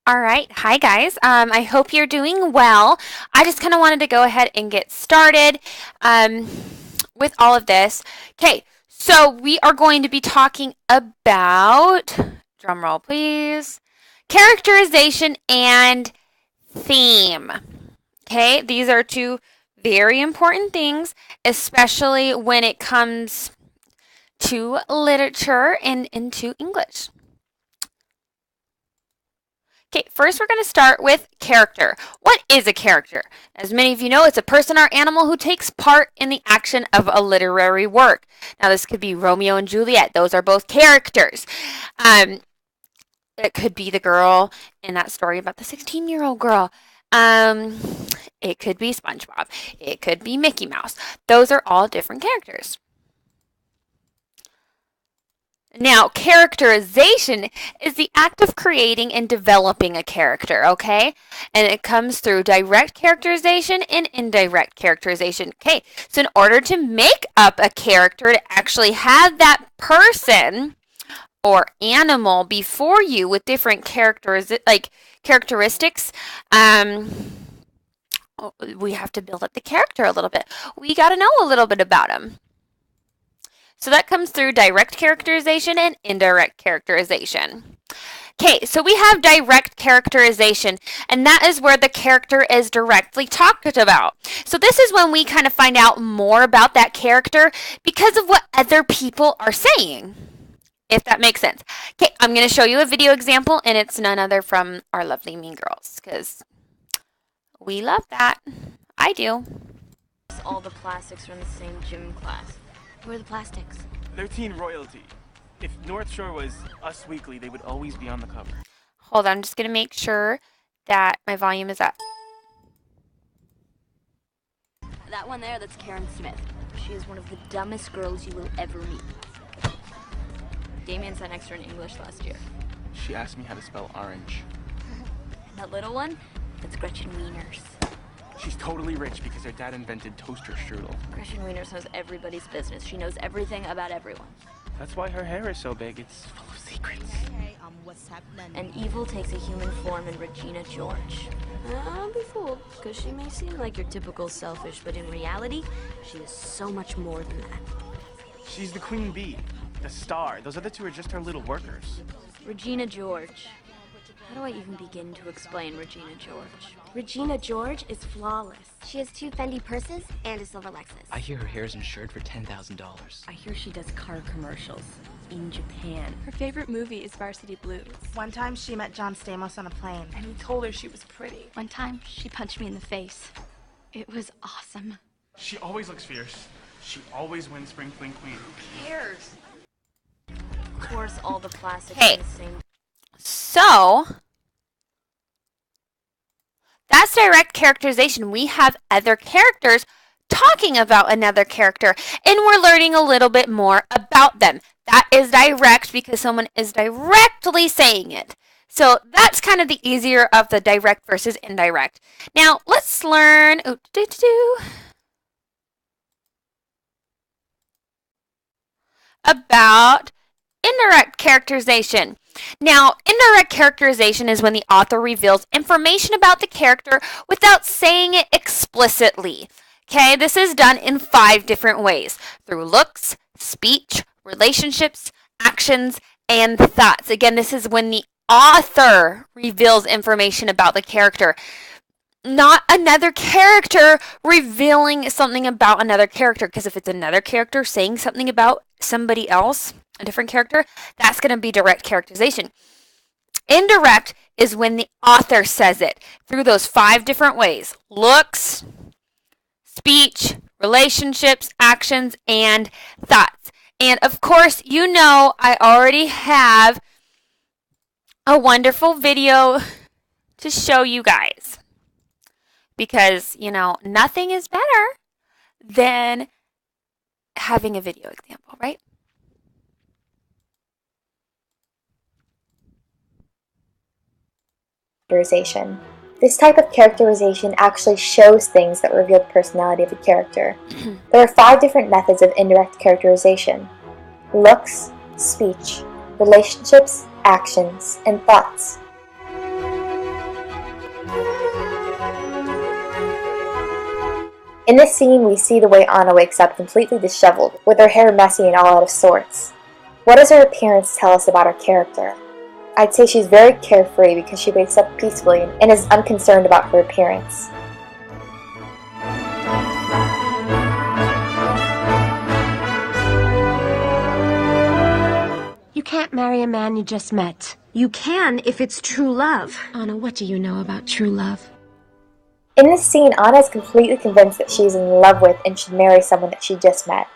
All right. Hi, guys. I hope you're doing well. I just kind of wanted to go ahead and get started um, with all of this. Okay, so we are going to be talking about, drum roll please, characterization and theme. Okay, these are two very important things, especially when it comes to literature and into English. Okay, first we're going to start with character. What is a character? As many of you know, it's a person or animal who takes part in the action of a literary work. Now, this could be Romeo and Juliet. Those are both characters. It could be the girl in that story about the 16-year-old girl. It could be SpongeBob. It could be Mickey Mouse. Those are all different characters. Now, characterization is the act of creating and developing a character, okay? And it comes through direct characterization and indirect characterization. Okay, so in order to make up a character, to actually have that person or animal before you with different characteristics, we have to build up the character a little bit. We got to know a little bit about them. So that comes through direct characterization and indirect characterization. Okay, so we have direct characterization, and that is where the character is directly talked about. So this is when we kind of find out more about that character because of what other people are saying, if that makes sense. Okay, I'm going to show you a video example, and it's none other from our lovely Mean Girls, because we love that. I do. All the plastics from the same gym class. Where are the plastics? They're teen royalty. If North Shore was Us Weekly, they would always be on the cover. Hold on, I'm just going to make sure that my volume is up. That one there, that's Karen Smith. She is one of the dumbest girls you will ever meet. Damien sat next to her in English last year. She asked me how to spell orange. And that little one, that's Gretchen Wieners. She's totally rich because her dad invented toaster strudel. Gretchen Wieners knows everybody's business. She knows everything about everyone. That's why her hair is so big. It's full of secrets. What's happening? And evil takes a human form in Regina George. Don't be fooled, because she may seem like your typical selfish, but in reality, she is so much more than that. She's the queen bee, the star. Those other two are just her little workers. Regina George. How do I even begin to explain Regina George? Regina George is flawless. She has 2 Fendi purses and a silver Lexus. I hear her hair is insured for $10,000. I hear she does car commercials in Japan. Her favorite movie is Varsity Blues. One time she met John Stamos on a plane. And he told her she was pretty. One time, she punched me in the face. It was awesome. She always looks fierce. She always wins Spring Fling Queen. Who cares? Of course, all the plastics Hey. are the same. So, that's direct characterization. We have other characters talking about another character, and we're learning a little bit more about them. That is direct because someone is directly saying it. So that's kind of the easier of the direct versus indirect. Now, let's learn about indirect characterization. Now, indirect characterization is when the author reveals information about the character without saying it explicitly. Okay, this is done in 5 different ways: through looks, speech, relationships, actions, and thoughts. Again, this is when the author reveals information about the character, not another character revealing something about another character. Because if it's another character saying something about somebody else, a different character, that's going to be direct characterization. Indirect is when the author says it through those 5 different ways: looks, speech, relationships, actions, and thoughts. And of course, you know I already have a wonderful video to show you guys. Because, you know, nothing is better than having a video example, right? Characterization. This type of characterization actually shows things that reveal the personality of a character. There are 5 different methods of indirect characterization: looks, speech, relationships, actions, and thoughts. In this scene, we see the way Anna wakes up completely disheveled, with her hair messy and all out of sorts. What does her appearance tell us about her character? I'd say she's very carefree because she wakes up peacefully and is unconcerned about her appearance. You can't marry a man you just met. You can if it's true love. Anna, what do you know about true love? In this scene, Anna is completely convinced that she's in love with and should marry someone that she just met.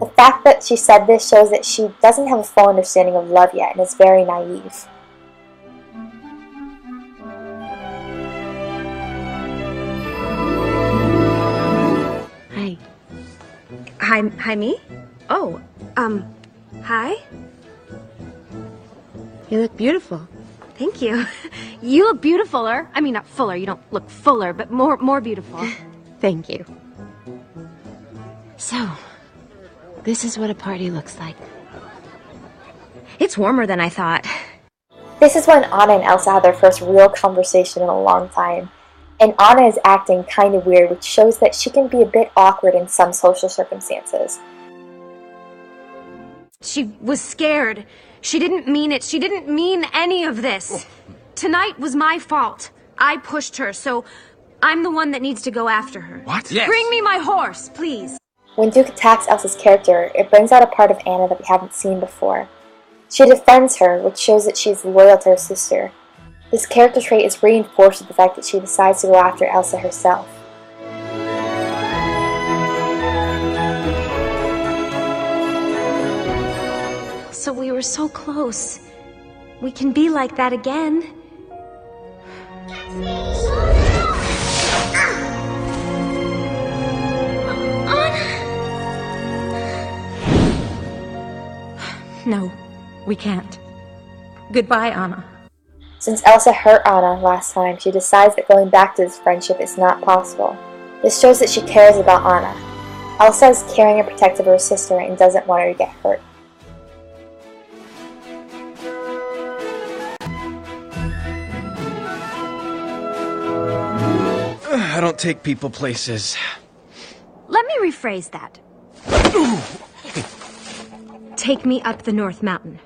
The fact that she said this shows that she doesn't have a full understanding of love yet and is very naive. Hi, me? Oh, hi? You look beautiful. Thank you. You look beautifuler. I mean, not fuller. You don't look fuller, but more beautiful. Thank you. So, this is what a party looks like. It's warmer than I thought. This is when Anna and Elsa have their first real conversation in a long time. And Anna is acting kind of weird, which shows that she can be a bit awkward in some social circumstances. She was scared. She didn't mean it. She didn't mean any of this. Tonight was my fault. I pushed her, so I'm the one that needs to go after her. What? Yes. Bring me my horse, please. When Duke attacks Elsa's character, it brings out a part of Anna that we haven't seen before. She defends her, which shows that she is loyal to her sister. This character trait is reinforced with the fact that she decides to go after Elsa herself. So we were so close. We can be like that again. No, we can't. Goodbye, Anna. Since Elsa hurt Anna last time, she decides that going back to this friendship is not possible. This shows that she cares about Anna. Elsa is caring and protective of her sister and doesn't want her to get hurt. I don't take people places. Let me rephrase that. Take me up the North Mountain.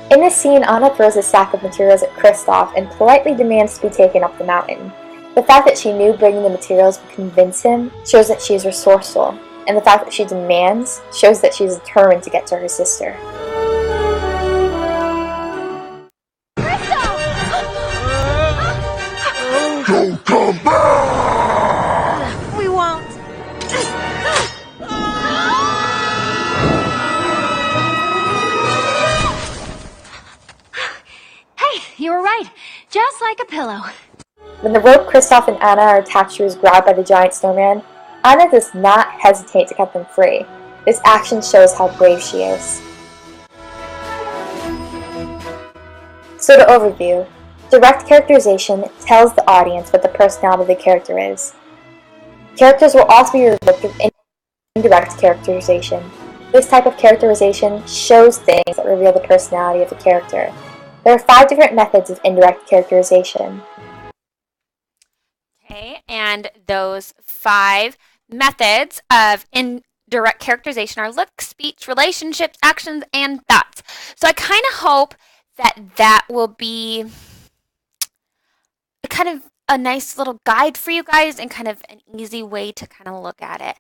In this scene, Anna throws a sack of materials at Kristoff and politely demands to be taken up the mountain. The fact that she knew bringing the materials would convince him shows that she is resourceful, and the fact that she demands shows that she is determined to get to her sister. Don't come back! We won't. Hey, you were right. Just like a pillow. When the rope Kristoff and Anna are attached to is grabbed by the giant snowman, Anna does not hesitate to cut them free. This action shows how brave she is. So to overview, direct characterization tells the audience what the personality of the character is. Characters will also be revealed through indirect characterization. This type of characterization shows things that reveal the personality of the character. There are 5 different methods of indirect characterization. Okay, and those 5 methods of indirect characterization are look, speech, relationships, actions, and thoughts. So I kind of hope that will be kind of a nice little guide for you guys and kind of an easy way to kind of look at it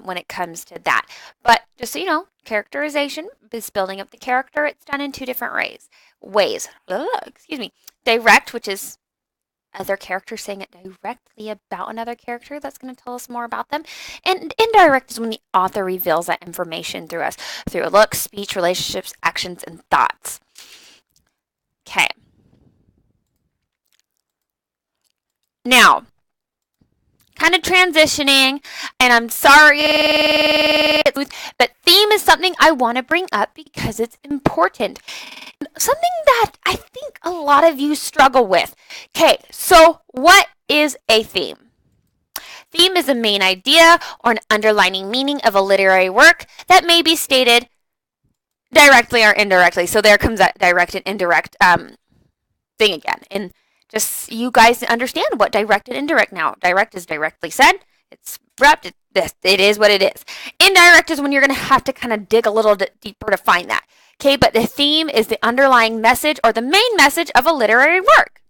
when it comes to that. But just so you know, characterization is building up the character. It's done in 2 different ways. Excuse me. Direct, which is other characters saying it directly about another character. That's going to tell us more about them. And indirect is when the author reveals that information through a look, speech, relationships, actions, and thoughts. Okay. Now, kind of transitioning, and I'm sorry, but theme is something I want to bring up because it's important. Something that I think a lot of you struggle with. Okay, so what is a theme? Theme is a main idea or an underlining meaning of a literary work that may be stated directly or indirectly. So there comes that direct and indirect thing again. And just you guys understand what direct and indirect now. Direct is directly said, It's wrapped. It is what it is. Indirect is when you're going to have to kind of dig a little bit deeper to find that. Okay, but the theme is the underlying message or the main message of a literary work.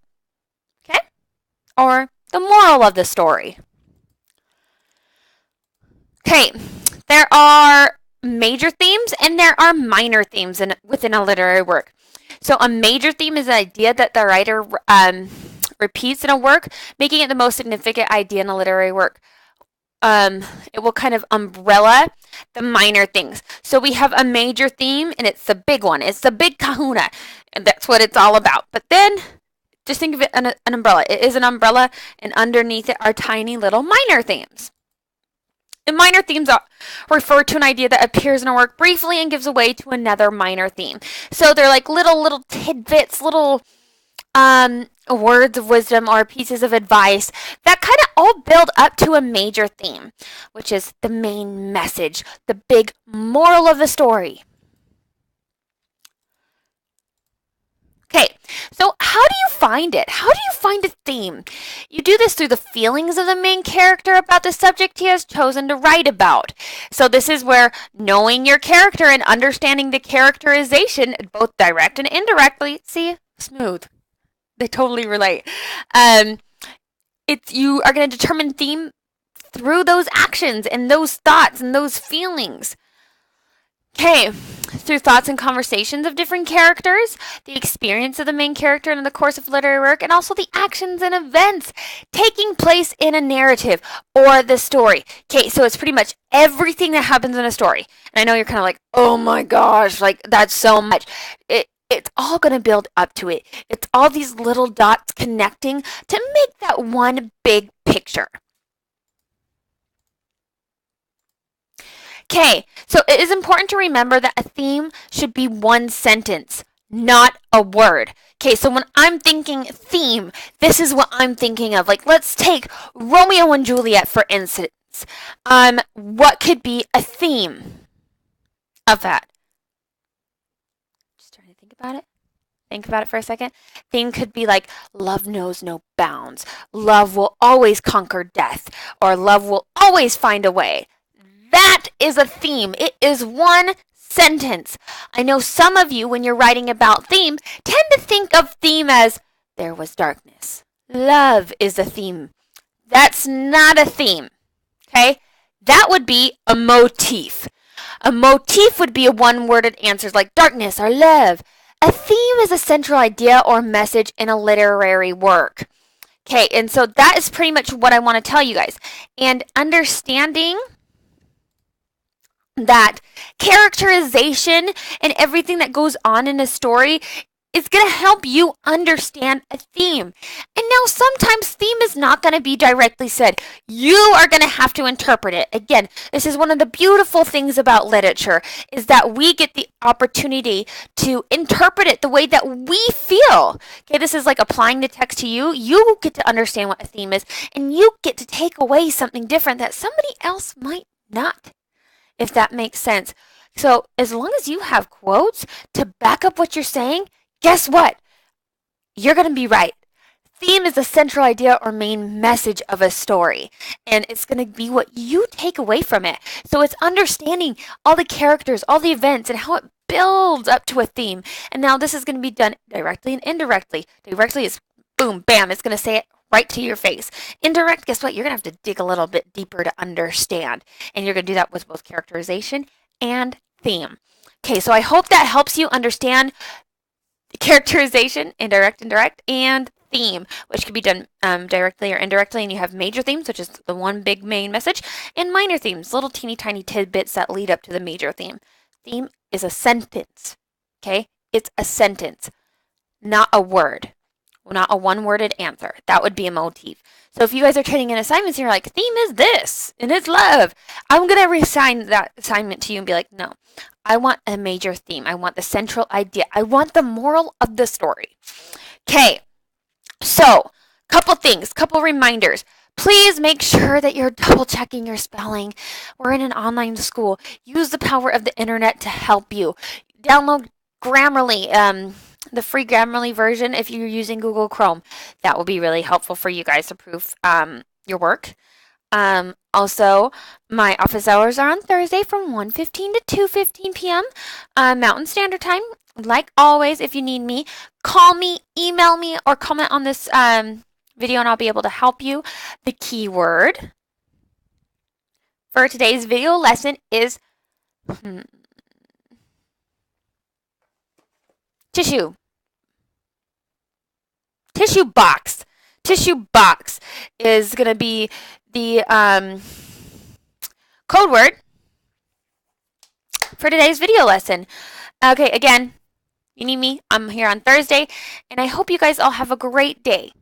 Okay? Or the moral of the story. Okay, there are major themes and there are minor themes within a literary work. So a major theme is an idea that the writer repeats in a work, making it the most significant idea in a literary work. It will kind of umbrella the minor things. So we have a major theme, and it's the big one. It's the big kahuna, and that's what it's all about. But then, just think of it an umbrella. It is an umbrella, and underneath it are tiny little minor themes. And minor themes refer to an idea that appears in a work briefly and gives away to another minor theme. So they're like little tidbits, little words of wisdom or pieces of advice that kind of all build up to a major theme, which is the main message, the big moral of the story. Okay, so how do you find it? How do you find a theme? You do this through the feelings of the main character about the subject he has chosen to write about. So this is where knowing your character and understanding the characterization, both direct and indirectly, see, smooth. They totally relate. You are going to determine theme through those actions and those thoughts and those feelings. Okay, through thoughts and conversations of different characters, the experience of the main character in the course of literary work, and also the actions and events taking place in a narrative or the story. Okay, so it's pretty much everything that happens in a story. And I know you're kind of like, oh my gosh, like that's so much. It's all going to build up to it. It's all these little dots connecting to make that one big picture. Okay, so it is important to remember that a theme should be one sentence, not a word. Okay, so when I'm thinking theme, this is what I'm thinking of. Like, let's take Romeo and Juliet, for instance. What could be a theme of that? Just trying to think about it. Think about it for a second. Theme could be like, love knows no bounds. Love will always conquer death. Or love will always find a way. That is a theme. It is one sentence. I know some of you, when you're writing about theme, tend to think of theme as, there was darkness. Love is a theme. That's not a theme. Okay? That would be a motif. A motif would be a one-worded answer like darkness or love. A theme is a central idea or message in a literary work. Okay, and so that is pretty much what I want to tell you guys. And understanding that characterization and everything that goes on in a story is going to help you understand a theme. And now sometimes theme is not going to be directly said. You are going to have to interpret it. Again, this is one of the beautiful things about literature, is that we get the opportunity to interpret it the way that we feel. Okay, this is like applying the text to you. You get to understand what a theme is, and you get to take away something different that somebody else might not, if that makes sense. So as long as you have quotes to back up what you're saying, guess what? You're going to be right. Theme is the central idea or main message of a story, and it's going to be what you take away from it. So it's understanding all the characters, all the events, and how it builds up to a theme. And now this is going to be done directly and indirectly. Directly is boom, bam, it's going to say it right to your face. Indirect, guess what? You're going to have to dig a little bit deeper to understand. And you're going to do that with both characterization and theme. Okay, so I hope that helps you understand characterization, indirect, and theme, which can be done directly or indirectly. And you have major themes, which is the one big main message, and minor themes, little teeny tiny tidbits that lead up to the major theme. Theme is a sentence, okay? It's a sentence, not a word. Not a one-worded answer. That would be a motif. So if you guys are turning in assignments and you're like, theme is this, and it's love, I'm going to reassign that assignment to you and be like, no, I want a major theme. I want the central idea. I want the moral of the story. Okay, so couple things, couple reminders. Please make sure that you're double checking your spelling. We're in an online school. Use the power of the internet to help you. Download Grammarly, the free Grammarly version if you're using Google Chrome. That will be really helpful for you guys to prove your work. Also, my office hours are on Thursday from 1:15 to 2:15 p.m. Mountain Standard Time. Like always, if you need me, call me, email me, or comment on this video and I'll be able to help you. The keyword for today's video lesson is tissue. Tissue box. Tissue box is going to be the code word for today's video lesson. Okay, again, you need me. I'm here on Thursday, and I hope you guys all have a great day.